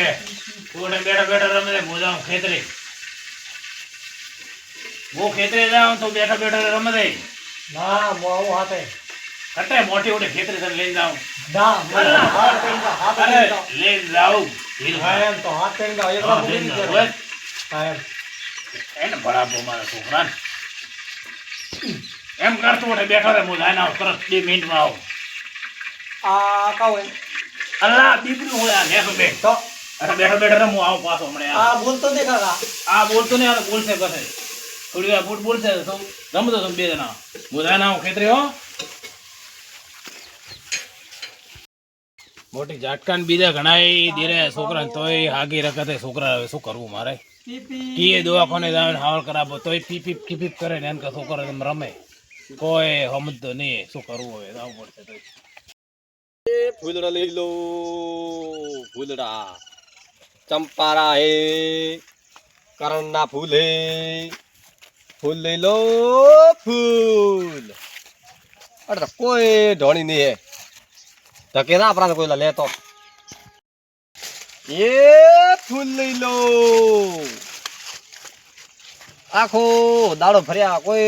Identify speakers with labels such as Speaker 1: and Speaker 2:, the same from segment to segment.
Speaker 1: એ તું બેઠા બેઠા રમે હું જાઉં ખેતરે. હું ખેતરે જાઉં તો બેઠા બેઠા રમે દે.
Speaker 2: ના હું આવું હાથે.
Speaker 1: કટે મોટી મોટી ખેતરે તને લઈને જાઉં.
Speaker 2: ના મને હાથ કરીને જાઓ, હાથ કરીને જાઓ.
Speaker 1: લઈને જાઉં.
Speaker 2: હા એમ તો હાથ કરીને જાઓ, એકલા મૂકી નહીં જવાનું. હા એમ.
Speaker 1: એને બરાબર મારા છોકરાને એમ કરતું મોટે બેઠો રે હું જાઈને આવું તરત 2 મિનિટમાં આવું.
Speaker 2: આ કાવ એમ
Speaker 1: અલ્લા દીકરી હું આ નેસો બે
Speaker 2: તો
Speaker 1: અરે બેઠો બેઠો હું આવું પાછો હમણાં
Speaker 2: આ બોલતો દેખા કા.
Speaker 1: આ બોલતો નહીં આ બોલશે પછી થોડી વાર ફૂટ બોલશે તો રમતો તમે બે જણા હું જાઈને આવું ખેતરે હો. મોટી ઝાટકાન બીજા ઘણા ધીરે છોકરા તોય હાગી રખતે છોકરા હવે શું કરવું મારે કીએ દવાખાને જાવ હાવલ કરાવો તોય પીપીપ પીપીપ કરે ને એમ કે છોકરા તમે રમે કોઈ સમજતો નહીં શું કરવું હવે જવું પડશે તો.
Speaker 3: ફૂલડા લઈ લો ફૂલડા ચંપારા હે કરણના ફૂલ હે ફૂલ લઈ લો ફૂલ. અરે તો કોઈ ઢોણી નહીં હે ધકે ના આપણા કોઈ લેતો. એ ફૂલ લઈ લો આખો દાડો ભર્યા કોઈ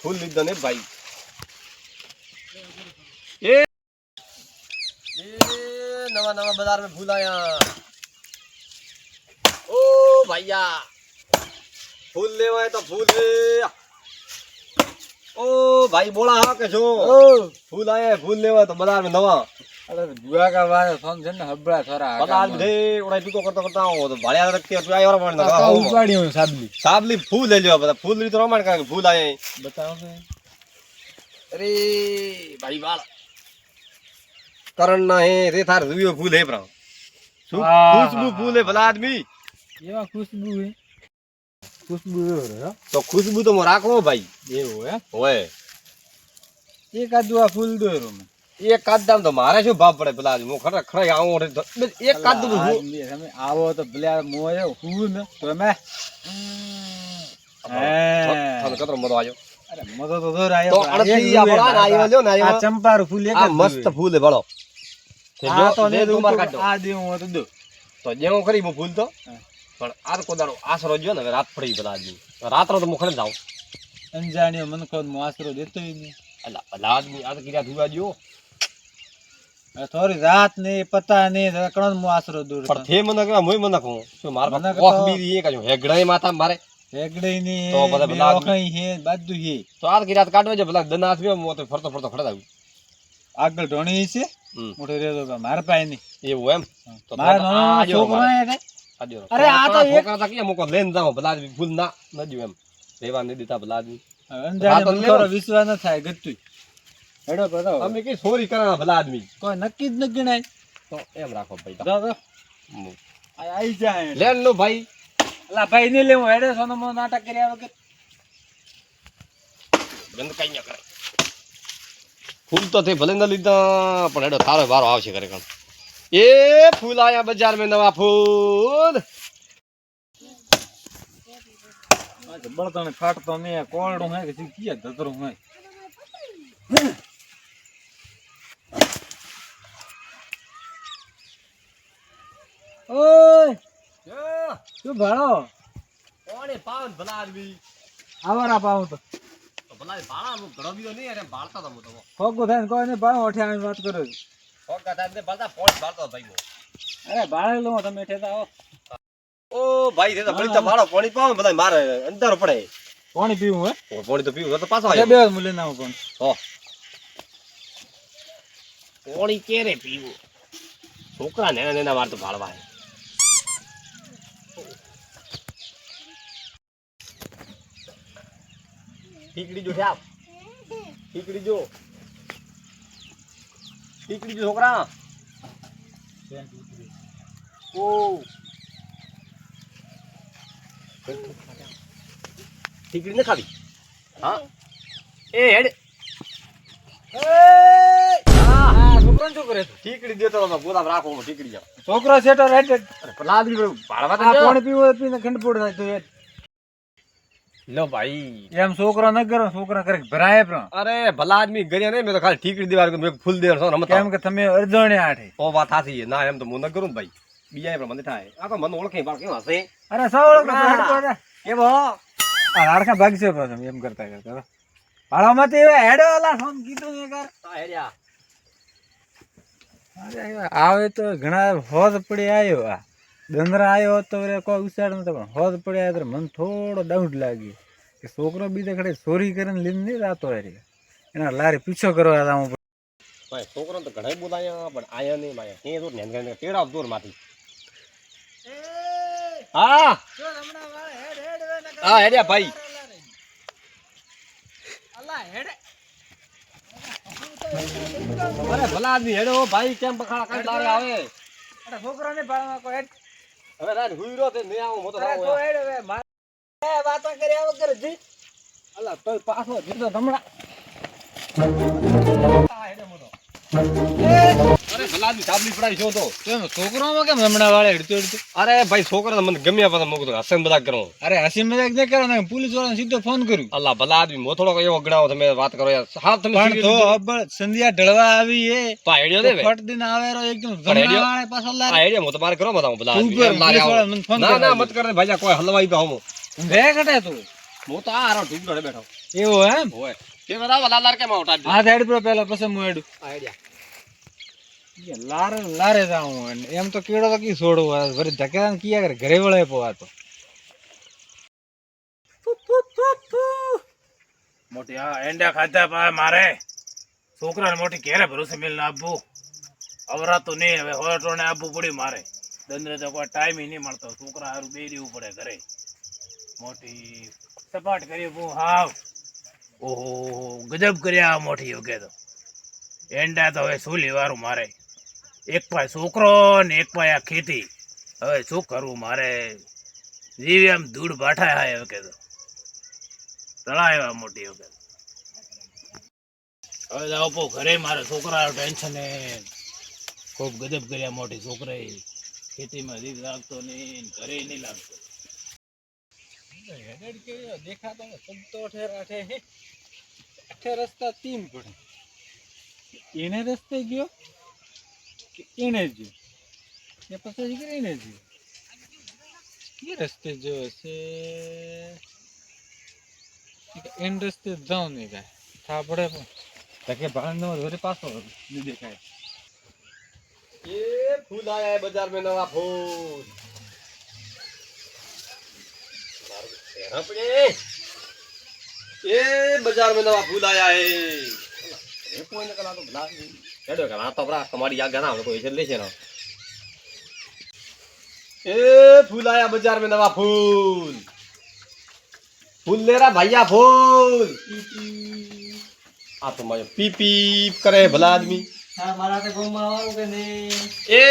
Speaker 3: ફૂલ લીધો ને ભાઈ. એ નવા નવા बाजार में फूल आया ओ भैया फूल लेवा है तो फूल ले ओ भाई बोला हा के जो फूल आया है फूल लेवा है तो बाजार में नवा.
Speaker 2: અરે બુઆ કા વાય ફંક્શન ને હબડા થોરા
Speaker 3: बाजार में दे उड़ा टुको करता करता हो तो भाड़िया रख के तू आया और मारना
Speaker 2: આ ઉપાડ્યો સાબલી
Speaker 3: साबली फूल ले लियो बता फूल ली तो रोमान का फूल आए हैं.
Speaker 2: બતાવો ને.
Speaker 3: अरे भाई वाला करण ना है रे थार रुयो फूल है ब्रा खुशबू फूल है भला आदमी
Speaker 2: એવા ખુશ્બુ હે ખુશ્બુ હે
Speaker 3: तो खुशबू तो राखो भाई
Speaker 2: એવું હે
Speaker 3: ओए
Speaker 2: એક આદુ આ ફૂલ દોરો મે
Speaker 3: एक कादम तो मारे शो भाव पड़े भला आदमी खरा खरा आऊं रे एक कादम
Speaker 2: તમે આવો તો ભલે મોય હું ને તમે
Speaker 3: थाने कतरो मरो आयो
Speaker 2: અરે મજો તો દોર આયો
Speaker 3: तो अड़ती आपड़ा ना आयो ल्यो ना
Speaker 2: આ
Speaker 3: आयो
Speaker 2: ચંપારું ફૂલ એક
Speaker 3: आ मस्त फूल है बड़ो
Speaker 2: આ તો ને
Speaker 3: तुम्हार काटो
Speaker 2: આ દેવું તો દો
Speaker 3: तो जेऊ करी वो फूल तो पण आज को दाड़ो आसरो जो ने रात पड़ी भला आदमी रात रो तो मुखने जाओ
Speaker 2: અંજાણ્યો મનકો માસરો દેતો ઈ
Speaker 3: अल्लाह भला आदमी आज किया दुआ जो
Speaker 2: થોડી રાત ને પતા ને કણ માસરો દૂર
Speaker 3: पर थे मन के मोय मन को सो मार
Speaker 2: મને
Speaker 3: कोख
Speaker 2: તો-
Speaker 3: भी ये का जो हेगड़े माथा मारे
Speaker 2: રેગડી ની
Speaker 3: તો બધા ભલા આદમી.
Speaker 2: ઓખઈ હે બાજુ હે
Speaker 3: तो आज की रात काटवे जो भला दनास में मो तो फरतो फरतो खड़ा जाऊ
Speaker 2: આગળ ઢોણી છે મોટો રેતો કે માર પાય ની
Speaker 3: ये वो एम तो
Speaker 2: માર નાનો છોકરો હે કે
Speaker 3: आजो
Speaker 2: अरे आ तो एक-
Speaker 3: छोकरा था कि मुको लेन जाओ भला आदमी फूल ना न जो एम रेवा नहीं देता भला आदमी
Speaker 2: અંજાણે
Speaker 3: તો
Speaker 2: મનકો
Speaker 3: લેવો.
Speaker 2: વિશ્વાસ ન થાય ગતું હેડો બતાવો
Speaker 3: हमें की सोरी करा भला आदमी
Speaker 2: કોઈ નક્કી જ ન ગણાય
Speaker 3: तो एम राखो भाई
Speaker 2: જો જો આઈ જાય
Speaker 3: लेन लो भाई
Speaker 2: અલા ભાઈ ને લેવું હેડે સોનો મો નાટક કર્યા વગર
Speaker 3: बंद कई न करे फूल तो थे भले न लीधा पण हेडो थारो वारो आवशे करे कण ए फूल आया बाजार में नवा फूल
Speaker 2: બળતણ ફાટતો ને કોળડું હે કે કીયા ધતરું હે ઓય શું ભાડો
Speaker 3: कोने पावन भला आदमी
Speaker 2: આવારા પાઉં તો
Speaker 3: तो भला भाड़ा वो घड़ो भी नहीं अरे बालता तो तो
Speaker 2: ખોગો થાય ને કોઈ ને ભાડો ઓઠે આવીને વાત કરો છો.
Speaker 3: फोका टाइम से बालता फोन बालता भाई वो
Speaker 2: અરે ભાડે લો તમે ઠેતા આવો
Speaker 3: ओ भाई थे तो बड़ी तो भाड़ो पानी पावन भला मारे अंदर पड़े
Speaker 2: પાણી પીવું હે
Speaker 3: ओ पानी तो पीऊ तो पाछो
Speaker 2: બે
Speaker 3: आयो
Speaker 2: બે મુલે ના પણ
Speaker 3: हो पानी केरे पीऊ छोकरा नेना नेना मार तो भाड़वा है ठीकड़ी जो साहब ठीकड़ी जो छोकरा ओ ठीकड़ी न खावी हाँ ए हेड
Speaker 2: છોકરો શું કરે
Speaker 3: ठीकड़ी देतो तो गोदाम राखो ठीकड़ी जा
Speaker 2: છોકરો સેટો રાઈટ
Speaker 3: अरे प्रहलाद भी भाड़वा
Speaker 2: આ પાણી પીવું હોય પીને ખંડપોડ થાય તો એ
Speaker 3: लो भाई
Speaker 2: એમ છોકરો ન કરો છોકરા કરે ભરાય પણ
Speaker 3: अरे भला आदमी गरिया नहीं मैं तो खाली ठीकड़ी दीवार को मैं फूल दे रहा हूं
Speaker 2: કેમ કે તમે અરજણે આઠે
Speaker 3: ओ बात आती है ना हम तो मुंह न करूं भाई બીજા પણ મને થાય આ તો મને ઓળખે બાર કેમ હશે
Speaker 2: અરે સૌ
Speaker 3: કેવો
Speaker 2: હાડકા ભાગશે પાછો એમ કરતા કરતા ભાડામાંથી એવા હેડો અલા ફોન કીધું એ કર
Speaker 3: આ હેડ્યા
Speaker 2: અરે આવે તો ઘણા હોદ પડી આવ્યો આ ડંગરા આવ્યો તો કોઈ ઉછાળ નતો પણ હોદ પડી આવ્યો તો મને થોડો ડાઉટ લાગ્યો કે છોકરો બીજા ઘડે ચોરી કરીને લીધ નહીં રાતો હારી એના લારી પીછો કરવા જાઉં
Speaker 3: ભાઈ છોકરો તો ઘણા બોલાયા પણ આયા નહીં માયા કે તો નેન ગને તેડા દૂર માંથી હા હા હેડ્યા ભાઈ અરે ભલા આદમી હેડો ભાઈ કેમ બખાડા કાઈ લારે આવે
Speaker 2: છોકરાને પાડવા કોઈ
Speaker 3: હવે રાત હુઈરો તે નહીં આવું મોટો થાવ
Speaker 2: વાતો કર્યા વગર જી અલા તોય પાછો જીતો ધમણા
Speaker 3: અરે ભલા આદમી સાબલી પડાઈ છો તો
Speaker 2: કેમ છોકરામાં કેમ હમણાં વાળે હેડતો
Speaker 3: અરે ભાઈ છોકરા મને ગમ્યા પાછા મોકતો હસન બધા કરો
Speaker 2: અરે હસી મજાક ન કરો ને પોલીસ વાળાને સીધો ફોન કર્યું
Speaker 3: અલ્લાહ ભલા આદમી મો થોડો એવો ગણાવો તમે વાત કરો યાર હા તમે
Speaker 2: પણ તો અબળ સંધ્યા ઢળવા આવી એ
Speaker 3: પાડ્યો દે
Speaker 2: ફટ દિન આવેરો એકદમ
Speaker 3: પણ હેડ્યો?
Speaker 2: જમણા વાળે પાછો
Speaker 3: આ
Speaker 2: લારે
Speaker 3: એરિયા મો તમારે કરો બધા ભલા
Speaker 2: તું
Speaker 3: આદમી
Speaker 2: કર,
Speaker 3: એમ લારે
Speaker 2: પોલીસ
Speaker 3: આવો.
Speaker 2: વાળાને મને ફોન
Speaker 3: ના ના
Speaker 2: કરાવી
Speaker 3: મત કરે ભાઈ કોઈ હલવાઈ તો આવો
Speaker 2: રે કટે તું
Speaker 3: હું તો આ આરો ઢીકડો રે બેઠો
Speaker 2: એવું એમ
Speaker 3: હોય તે બધા ભલા લાર કેમ આવતા
Speaker 2: હાથ હેડ પર પેલા પછી હું હેડું
Speaker 3: આ એરિયા
Speaker 2: લારે લારે જાઉં એમ તો કેળો તો કી છોડવું વરી ધકેલા ને કિયા કરે ઘરે વળે પોવાતો
Speaker 1: મોટી આ એંડા ખાધા પા મારે છોકરાને મોટી ઘેરે ભરોસે મિલ ના આપવું અવરાતું નહીં હવે હોટોને આપવું પડ્યું મારે દંડરે તો કોઈ ટાઈમ નહીં મળતો છોકરા હારું બે દેવું પડે ઘરે મોટી સપાટ કરી હું હાવ ઓહો ગજબ કર્યા મોટી યોગે તો એંડા તો હવે શું લેવાનું મારે એક પાય છોકરો ને એક પાય આ ખેતી હવે શું કરવું મારે જીવી આમ ધૂળ બાઠા હાય હવે કે તો તળાવ્યા મોટી યોગે હવે જાઓ પો ઘરે મારે છોકરા ટેન્શન ને ખૂબ ગજબ કર્યા મોટી છોકરાએ ખેતીમાં રીત લાગતો નહીં ઘરે નહીં લાગતો
Speaker 2: દેખાતો સંતો ઠેરાઠે અઠે રસ્તા તીન પડે એને રસ્તે ગયો કે એને ગયો કે પછી એને ગયો કે રસ્તે જો હશે એન રસ્તે જાઉં નહીં કાંઈ થા પડે પણ કે ભાંડ ઘરે પાછો નહીં દેખાય
Speaker 3: એ ફૂલ આયા है बाजार में नवा फूल तेरा पड़े ए बाजार में नवा फूल आया है ये कोई न कला तो भला हेडो कला तो बड़ा तुम्हारी आगे ना तो इसे ले से ना ए फूल आया बाजार में नवा फूल फूल ले रहा भैया फूल आ तो मैं पी पी करे भला आदमी
Speaker 2: હા મારા તે ગોમ આવવાનું કે નહીં
Speaker 3: ए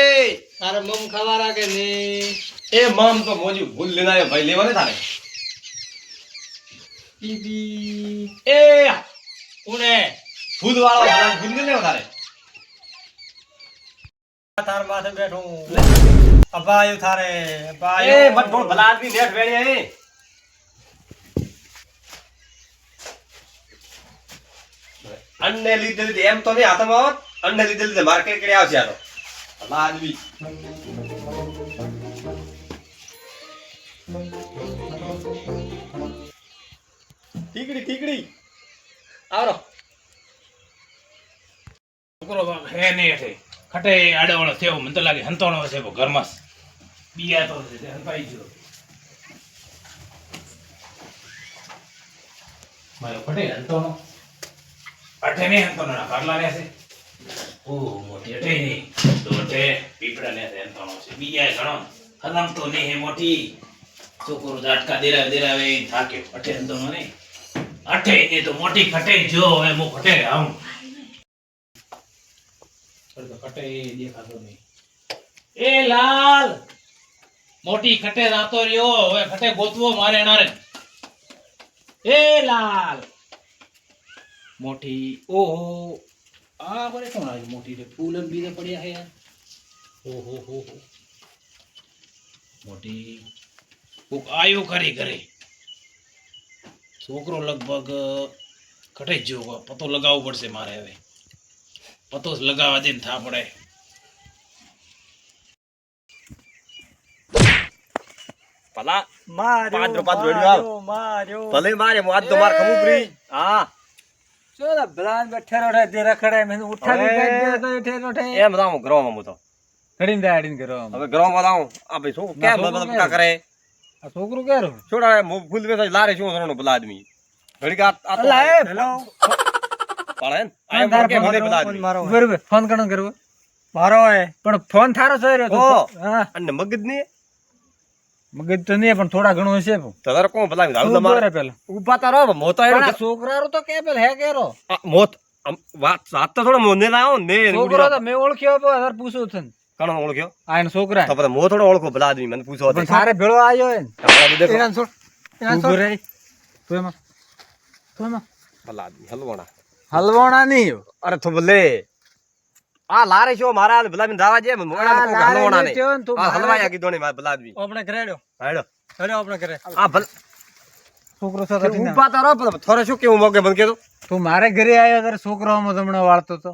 Speaker 2: તારે મમ ખાવાના કે નહીં
Speaker 3: ए माम तो मोजी भूल लेना है भाई लेवा ने थारे
Speaker 2: ટીવી
Speaker 3: ए
Speaker 1: કોને
Speaker 3: फूल वाला भला भूल ने लेवा थारे
Speaker 2: તાર માથે બેઠો અબાયું થારે
Speaker 3: ए
Speaker 2: અબાયું
Speaker 3: मत बोल भला आदमी नेट बैठे है अन्ने लीधे लीधे एम तो नहीं आता मावत अन्ने लीधे लीधे मार्केट के आवશે આ તો ભલા આદમી ટીકડી ટીકડી આવરો
Speaker 1: છોકરો હે નહીં હશે ખટે આડાવાળો થયો મને તો લાગે હંતોણો હશે ઘરમાં બીયા તો હશે હંતાઈ ગયો મારો ખટે હંતોણો અઠે નહીં હંતોણો કારલા ને હશે ઓ મોટી અઠે નહીં તો અઠે પીપડા ને હશે હંતોણો છે બીયા ઘણો હલમ તો નહીં હે મોટી છોકરો ઝાટકા દેરાવે થાક્યો અઠે હંતોણો નહીં અઠે નહીં તો મોટી ખટે જો હવે હું ખટે આવું તો ખટે દેખાતો નહીં એ લાલ મોટી ખટે રાતો રહ્યો હવે ખટે ગોતવો મારે નારે એ લાલ મોટી ઓહો આ બરે કોણ આવી મોટી રે ફૂલ ને બીજે પડ્યા હે યાર ઓહો હો હો મોટી કોક આયો કરી કરે છોકરો લગભગ ખટે જ જો પતો લગાવવો પડશે મારે હવે પતો લગાવવા દે ને થા પડે
Speaker 3: ભલા
Speaker 2: માર્યો,
Speaker 3: પાંચ રૂપિયા જોડ્યો.
Speaker 2: માર્યો.
Speaker 3: ભલે મારે હું આજ તો માર ખમું પ્રી હા
Speaker 2: શું લા ભલાન બેઠે રોઠે જે રખડે મેં ઉઠાવી
Speaker 3: હવે-
Speaker 2: કાઢી દે તો એઠે રોઠે.
Speaker 3: એમ રામ ગ્રોમાં હું તો
Speaker 2: ખડીને દાડીને કરો આમ.
Speaker 3: હવે ગ્રોમાં લાવું આ ભાઈ શું કેમ
Speaker 2: છોકરું
Speaker 3: બધા પટા કરે
Speaker 2: આ છોકરું ક્યારે?
Speaker 3: છોડા ફૂલ બેસા લારે શું કરવાનો ભલા આદમી ઘડીક આ તો
Speaker 2: અલા એ
Speaker 3: પાડે ને આ એમ કે મને ભલા આદમી
Speaker 2: બરોબર ફોન કણો કરવો મારો હે પણ ફોન થારો થઈ રહ્યો તો
Speaker 3: ઓ.
Speaker 2: હા
Speaker 3: અને મગજ ની
Speaker 2: મગજ તો નહીં પણ થોડા ઘણું હશે પણ.
Speaker 3: તો તારે કોણ ભલા આદમી? હાલ
Speaker 2: તું
Speaker 3: તમારે
Speaker 2: બોરે પેલા
Speaker 3: ઊભા તારો મોતો
Speaker 2: પણ
Speaker 3: આવ્યો
Speaker 2: આ છોકરારો તો કે પેલા હે કેરો
Speaker 3: મોત વાત સાત તો થોડો મોને લાવો ને
Speaker 2: છોકરો તો મેં ઓળખ્યો પણ અધાર પૂછું છે ને.
Speaker 3: કણો ઓળખ્યો
Speaker 2: આ એનો છોકરા
Speaker 3: તો પછી મો થોડો ઓળખો ભલા આદમી મને પૂછો
Speaker 2: પણ સારે ભેળો આવ્યો હે ને.
Speaker 3: આપણા બી દેખો
Speaker 2: એના છોડ એના છોડ રે તું એમાં
Speaker 3: ભલા આદમી હલવાણા
Speaker 2: હલવાણા નહીં
Speaker 3: અરે તો ભલે આ લારે છો મારા હાલ ભલા આદમી દાવા જે મોણા
Speaker 2: આ
Speaker 3: કો
Speaker 2: લારે
Speaker 3: હલવાણા ને
Speaker 2: લેટ્યો ને તું
Speaker 3: આ
Speaker 2: મારા-
Speaker 3: હલવાયા કીધો ને મારા ભલા આદમી
Speaker 2: આપણે ઘરેડ્યો
Speaker 3: હાડો
Speaker 2: ઘરેડ્યો આપણે ઘરે
Speaker 3: આ ભલ
Speaker 2: છોકરો સાથે ના.
Speaker 3: ઊભા તારો પણ થોરે શું કેવું મોકે મને કીધું
Speaker 2: તું મારે ઘરે આવ્યો ત્યારે છોકરો આમ હમણાં વાળતો તો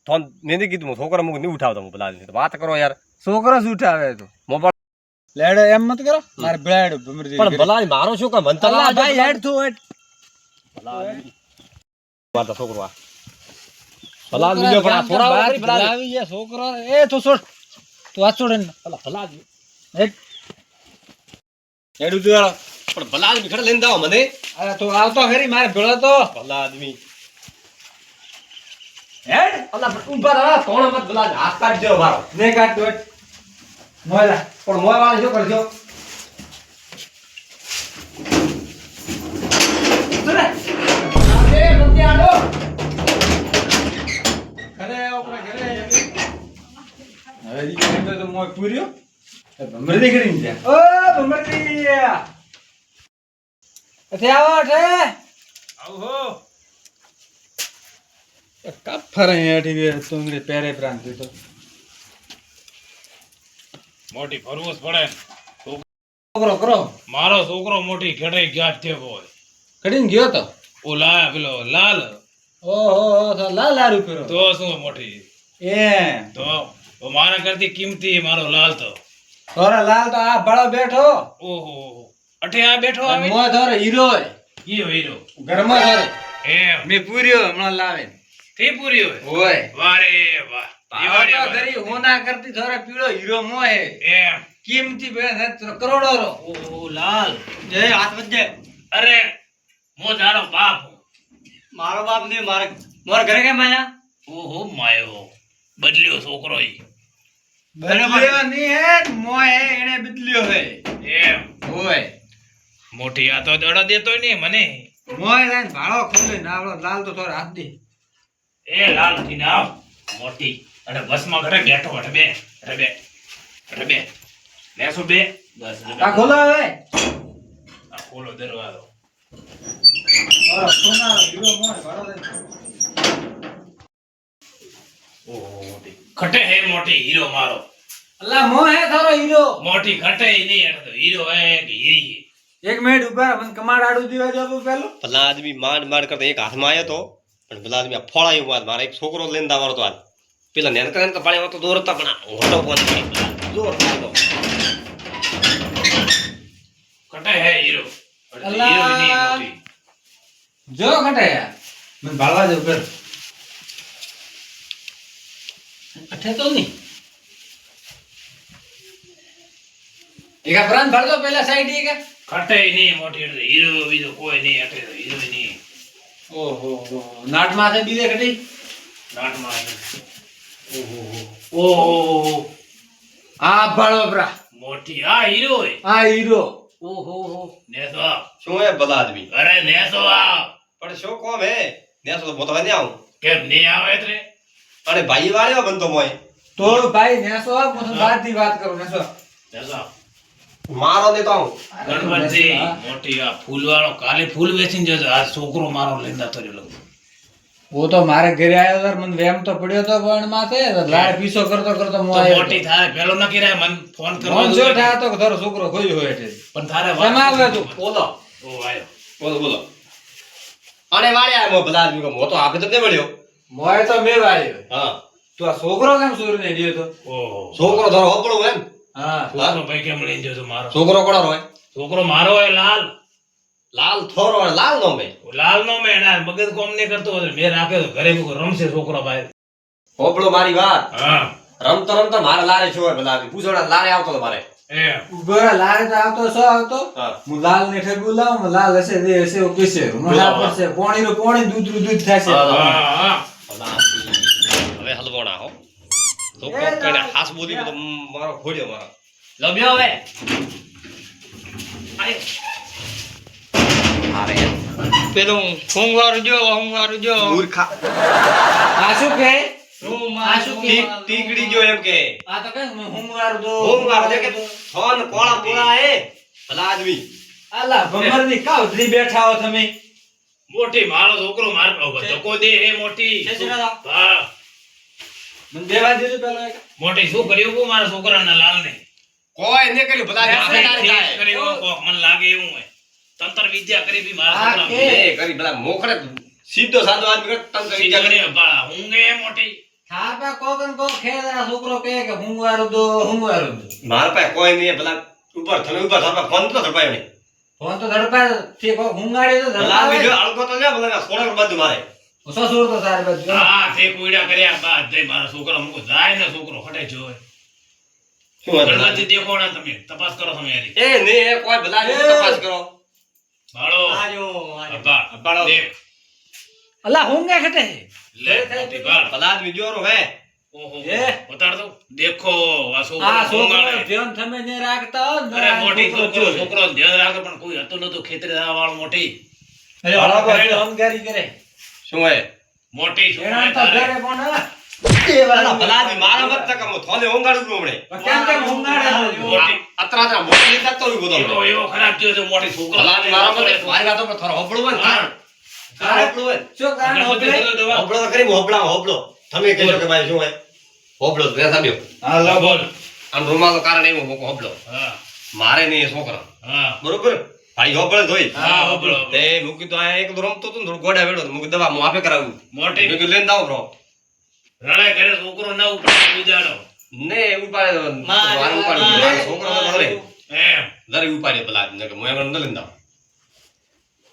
Speaker 3: તો મેં નહીં કીધું હું છોકરા મુક નહીં ઉઠાવતો હું ભલા આદમી તો વાત કરો યાર
Speaker 2: છોકરો જ ઉઠાવે તો
Speaker 3: મોબાઈલ
Speaker 2: લેડો એમ મત કરો મારે બ્લેડ ભમરજી
Speaker 3: પણ ભલા આદમી મારો શું કામ ભણતા
Speaker 2: અલા
Speaker 3: લાવજો
Speaker 2: ભાઈ હેડ તું હેડ
Speaker 3: ભલા આદમી મારતા છોકરો આ ભલા આદમી જો પણ આ થોડા વાર કરી ભલા આદમી.
Speaker 2: આવી ગયા છોકરો એ તું છોડ તું આ છોડ ને
Speaker 3: ભલા ભલા આદમી
Speaker 2: હેડ
Speaker 3: હેડું તું પણ ભલા આદમી ખડે લઈને દાવો મને
Speaker 2: અરે તું આવતો ખરી મારે ભેળો તો
Speaker 3: ભલા આદમી
Speaker 2: હેડ
Speaker 3: અલા પણ ઊભા રહો કોણ મત ભલા આદમી. હાથ કાઢજો મારો
Speaker 2: ને કાટ તું હેડ મોલા
Speaker 3: પણ મોય વાળા શું કરજો
Speaker 2: ઘરે આપણે ઘરે હવે ઈ કેમ તો મોય પૂર્યો ભમરજી કરીને જા ઓ ભમરજી અઠે આવો અઠે
Speaker 1: આવો
Speaker 2: કપ ફરે હેઠી તુંગડી પેરે પ્રાંત તો
Speaker 1: મોટી ફરવું જ પડે
Speaker 2: છોકરો કરો
Speaker 1: મારો છોકરો મોટી ખેડે ગાંઠ થયો હોય
Speaker 2: કડીને ગયો તો
Speaker 1: ઓ લાયા પેલો લાલ
Speaker 2: ઓહો તો લાલ હારું કર્યો
Speaker 1: તો શું મોટી
Speaker 2: એમ
Speaker 1: તો મારા કરતી કિંમતી મારો લાલ તો
Speaker 2: થોરા લાલ તો આ ભળો બેઠો
Speaker 1: ઓહો અઠે આ બેઠો આવે
Speaker 2: મોય થોરો હીરો
Speaker 1: હીરો હીરો
Speaker 2: ઘરમાં થોરે
Speaker 1: એમ
Speaker 2: મેં પૂર્યો હમણાં લાવે
Speaker 1: તે પૂરી હોય
Speaker 2: ઓય
Speaker 1: વારે વાહ દિવાળી
Speaker 2: આ તો ઘરી હોના કરતી થોરા પીળો હીરો મોય
Speaker 1: એમ
Speaker 2: કિંમતી બે કરોડો રો
Speaker 1: ઓહો લાલ
Speaker 2: જય હાથ વજે
Speaker 1: અરે મો તારો બાપ હું.
Speaker 2: મારો બાપ ને મારે મારા ઘરે કેમ આયા
Speaker 1: ઓહો માયો બદલ્યો છોકરો ઈ
Speaker 2: બદલ્યો ની હે મોય એને બદલ્યો હે
Speaker 1: એમ
Speaker 2: ઓય
Speaker 1: મોટી આ તો દડો દેતો નહીં મને
Speaker 2: મોય લઈને ભાળો ખોલે નાવડો લાલ તો થોડા હાથ દે
Speaker 1: એ લાલ થી ના મોટી અને બસમાં ઘરે બેઠો અરે બે અરે બે અરે બે લેસો બે બસ અરે બે.
Speaker 2: આ ખોલો હવે
Speaker 1: આ ખોલો દરવાજો
Speaker 2: ઓર સોના હીરો મોય ભાળો દે
Speaker 1: ઓહો મોટી ખટે હે મોટી હીરો મારો
Speaker 2: અલ્લા મોય હે થોરો હીરો
Speaker 1: મોટી ખટે નહીં એટલે તો હીરો હે કે હીરી હે.
Speaker 2: એક મિનિટ ઉભા રહો, મને કમાડ આડું દીવા જો પેલો
Speaker 3: ભલા આદમી માંડ માંડ કરતા એક હાથમાં આવ્યો તો પણ ભલા આદમી આ ફોડાયું માર મારા એક છોકરો લઈને દાવાનો તો આજ પેલા નેનકા નેનકા પાણી તો દોર હતા પણ આ હોટો કોણ દોર તો
Speaker 1: ખટે હે હીરો એટલે તો
Speaker 2: અલ્લા.
Speaker 1: હીરો નહીં મોટી
Speaker 2: જો ખટાયા મને ભાળવા દો કર અઠે તો નહીં એકા પ્રાણ ભાળજો પેલા સાઈડ એકા
Speaker 1: ખટે નહીં મોટી એટલે તો હીરો બીજો કોઈ નહીં એટલે તો હીરો નહીં
Speaker 2: ઓહો નાટ માથે બીજે કટી
Speaker 1: નાટમાં ઓહો
Speaker 2: આ ભાળો પ્રા
Speaker 1: મોટી આ હીરો હે
Speaker 2: આ હીરો
Speaker 1: ઓહો નેસો આ.
Speaker 3: શું હે ભલા આદમી
Speaker 1: અરે નેસો આ
Speaker 3: પણ શું કોમ હે નેસો તો મોતો નહીં આવું
Speaker 1: કેમ નહીં આવે એટલે
Speaker 3: અને ભાઈ વાળ્યો બનતો મોય
Speaker 2: તો ભાઈ નેસો હું બાદ ની વાત કરું નેસો
Speaker 1: નેસો
Speaker 3: મારો ને તો આવું
Speaker 1: ગણપતિ મોટી આ ફૂલ વાળો કાલે ફૂલ વેચીને જજો આ છોકરો મારો લઈને જતો રહ્યો લઉં
Speaker 2: वो तो मारे घरे आयो तर मन वेम तो पड्यो तो पण माथे लाड पीछो करतो करतो मो
Speaker 1: તો
Speaker 2: आयो
Speaker 1: મોટી થાય પેલો નક્કી રહે મન ફોન કરવા
Speaker 2: मन जो था तो तारो छोकरो खोयो હોય એટલે
Speaker 1: પણ તારે
Speaker 2: શેમાં આવે તું?
Speaker 3: બોલો
Speaker 1: ઓ આયો
Speaker 3: બોલો બોલો અને વાળ્યા મો ભલા આદમી કો મોતો આપે તો તે મળ્યો
Speaker 2: મોય તો મે વાળ્યો
Speaker 3: હા
Speaker 2: તો આ છોકરો કેમ સુર ને ડિયો તો
Speaker 1: ઓહો
Speaker 3: છોકરો ધરો હોપડો એમ
Speaker 2: હા
Speaker 1: છોકરો ભાઈ કેમ લઈને જતો મારો
Speaker 3: છોકરો કોણ હોય
Speaker 1: છોકરો મારો હે લાલ
Speaker 3: લાલ થોરો અને લાલ નો મેં
Speaker 1: લાલ નો મેં એના મગજ કોમ નહીં કરતો હોય મેં રાખ્યો તો ઘરે મૂકો રમશે છોકરો ભાઈ
Speaker 3: હોબળો મારી વાત
Speaker 1: હા
Speaker 3: રમતો રમતો મારે લારે છો બધા પૂછોડા લારે આવતો તો મારે
Speaker 1: એમ
Speaker 2: ઉભા લારે તો આવતો શું આવતો
Speaker 3: હા
Speaker 2: હું લાલ ને ઠેગું લાવું લાલ હશે દે હશે એવું કહેશે મને આ પડશે પોણીનું પોણી દૂધનું દૂધ થશે
Speaker 1: હા
Speaker 3: હવે હલવો ના હો તો કોઈને હાસ બોલી તો મારો ખોડ્યો મારો લમ્યો હવે આય અરે
Speaker 2: પેલું હોંગવારું જો
Speaker 3: મૂર્ખા
Speaker 2: આ શું કહે
Speaker 3: આ શું ટીકડી જો એમ કે
Speaker 2: આ તો કઈ હોંગવારું દો
Speaker 3: હોમવાર જે કે ફોન કોળા કોળા હે ભલા આદમી
Speaker 2: આલા ભમરની કાવતરી બેઠા હો તમે
Speaker 1: મોટી મારો છોકરો માર ધક્કો દે હે મોટી હા
Speaker 2: મને દેવા દીધું પેલા એક
Speaker 1: મોટી શું કર્યું કો મારા છોકરાના લાલ ને
Speaker 3: કોઈ ને કર્યું ભલા
Speaker 1: આપણે
Speaker 3: આદમી
Speaker 1: ઠીક કર્યું કોક મને લાગે એવું હે તંત્ર વિદ્યા કરી બી મારા
Speaker 2: આ
Speaker 1: છોકરા
Speaker 2: કે?
Speaker 3: એ કરી ભલા મોખડે સીધો સાદો આદમી કર તંત્ર
Speaker 1: સીધા
Speaker 3: વિચાર
Speaker 1: કરી બાળા ઊંઘે હે મોટી
Speaker 2: થાપા કોકન કોક ખેદરા છોકરો કહે કે હોંગવારું દો
Speaker 3: માર પાસે કોઈ નહીં ભલા ઉપર થને ઉપર થવા ફોન તો ધપાયો નહીં
Speaker 2: ફોન તો ધડપા થી કોક હુંગાડી તો
Speaker 3: ભલા આદમી જો
Speaker 2: ધડપા
Speaker 3: અળકો તો લે ભલા સોળા બધું મારે
Speaker 2: ઓછો સુર તો સારી બાજુ
Speaker 1: હા તે કોઈડા કર્યા બાદ જઈ મારા છોકરા મુકો જાય ને છોકરો હટે જોય
Speaker 3: શું વાત ભલા?
Speaker 1: ગણપતિ દેખો ના તમે તપાસ કરો તમે યારી
Speaker 3: એ ને એ કોઈ ભલા આદમી તપાસ કરો
Speaker 1: બાળો અબ્બા
Speaker 3: બાળો.
Speaker 1: દેખ
Speaker 2: અલા હુંગે ખટે
Speaker 1: લે મોટી બાળ
Speaker 3: ભલા આદમી જોરો હે
Speaker 1: ઓહો
Speaker 2: એ?
Speaker 1: બતાડ દો દેખો આ
Speaker 2: આ
Speaker 1: છોકરો
Speaker 2: છોકરો
Speaker 1: ઊંઘાડે.
Speaker 2: ધ્યાન તમે ને રાખતા હો ને
Speaker 1: અરે
Speaker 2: આ
Speaker 1: મોટી
Speaker 2: છોકરો
Speaker 1: છોકરો
Speaker 2: જોવે.
Speaker 1: છોકરો ધ્યાન રાખે પણ કોઈ હતું નતું ખેતરે જવા વાળો મોટી
Speaker 2: અરે વાળા પાસે હોંગારી કરે
Speaker 3: શું હે
Speaker 1: મોટી
Speaker 2: એના
Speaker 1: છોકરા
Speaker 2: તો
Speaker 1: તારે.
Speaker 2: ઘરે પણ હા.
Speaker 3: ભલા આદમી મારા મત તક હું થોને ઊંઘાડું છું હમણે
Speaker 2: કેમ કેમ હુંગાડે
Speaker 1: મોટી
Speaker 3: અતરા મોટી લીધા તો હું
Speaker 1: એવો
Speaker 3: બોલો
Speaker 1: એવો ખરાબ થયો છે મોટી છોકરા
Speaker 3: ભલા આદમી મારા મત મારી વાતો પર થોડો હોબળો હોય ને કારણ હોબળો હોય ને.
Speaker 2: શું કારણ
Speaker 1: ગણપતિ
Speaker 2: હોબળે?
Speaker 1: દેખો દવા.
Speaker 3: હોબળો તો કરી હોબળા હોબળો તમે કહેજો કે ભાઈ શું હે હોબળો તો બેસા દ્યો
Speaker 2: હા લો
Speaker 1: બોલ
Speaker 3: આમ રૂમાલ કારણ એવું મોકો હોબળો
Speaker 1: હા
Speaker 3: મારે નહીં એ છોકરા
Speaker 1: હા
Speaker 3: બરોબર ભાઈ હોબળે ધોઈ
Speaker 1: હા હોબળો.
Speaker 3: તે મૂકી તો આ એક તો રમતો તો ને થોડું ગોડા વેડો મૂકી દવા હું આપે કરાવું
Speaker 1: મોટી
Speaker 3: મેં કીધું લઈને આવો બ્રો
Speaker 1: રડાઈ કરે છોકરો ના ઉપર ઉજાડો
Speaker 3: ને ઉપાડે મારે ઉપાડે મારો છોકરો તો ધરે
Speaker 1: એમ
Speaker 3: ધરે ઉપાડે પેલા આદમીને કે હું એમ ન લઈને આવું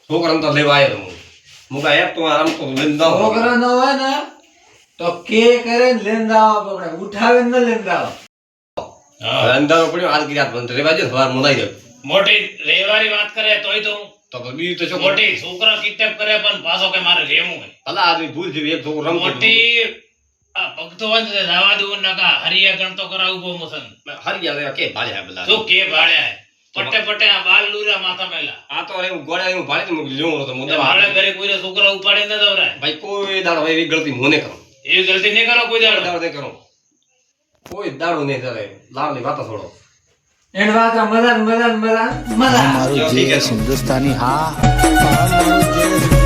Speaker 3: છોકરાને તો લેવા આવ્યો તો હું કાંઈ એક તો આ રમતો તો લઈને આવું
Speaker 2: છોકરો ન હોય ને તો કે કરે ને લેંદા આવો પકડે ઉઠાવીને ન લેંદા આવો
Speaker 1: હા
Speaker 3: અંધારો પડ્યો હાલ ગિરાત બંધ રેવા જો સવાર મુનાઈ દે
Speaker 1: મોટી રેવાની વાત કરે તોય તો
Speaker 3: તો બીજું તો શું
Speaker 1: મોટી છોકરા કિડનેપ કરે પણ પાછો કે મારે રેવું હે
Speaker 3: ભલા આદમી ભૂલ જેવી એક છોકરો રમતો હતો.
Speaker 1: મોટી આ ભક્તો હોય ને રાવા દેવું નકા હરિયા ગણતો કરાવું બહુ મસન
Speaker 3: હરિયા લેવા કે ભાળ્યા ભલા
Speaker 1: શું કે ભાળ્યા હે? પટ્ટે પટ્ટે આ બાલ લુરા માથા મેલા
Speaker 3: આ તો એવું ગોળા એવું ભાળી તો મૂકી લેવું હતો મુદ્દા
Speaker 1: ભાડે ઘરે કોઈને છોકરા ઉપાડી ન દવરાય
Speaker 3: ભાઈ કોઈ દાડો એવી ગલતી મને કરો
Speaker 1: એવી ગલતી નહીં કરો કોઈ દાડો
Speaker 3: દાડો નહીં કરો કોઈ દાડો નહીં ચાલે લાવની વાતો છોડો
Speaker 2: એન વાત મજા
Speaker 4: हमारो देश हिंदुस्तानी हाँ हमारो देश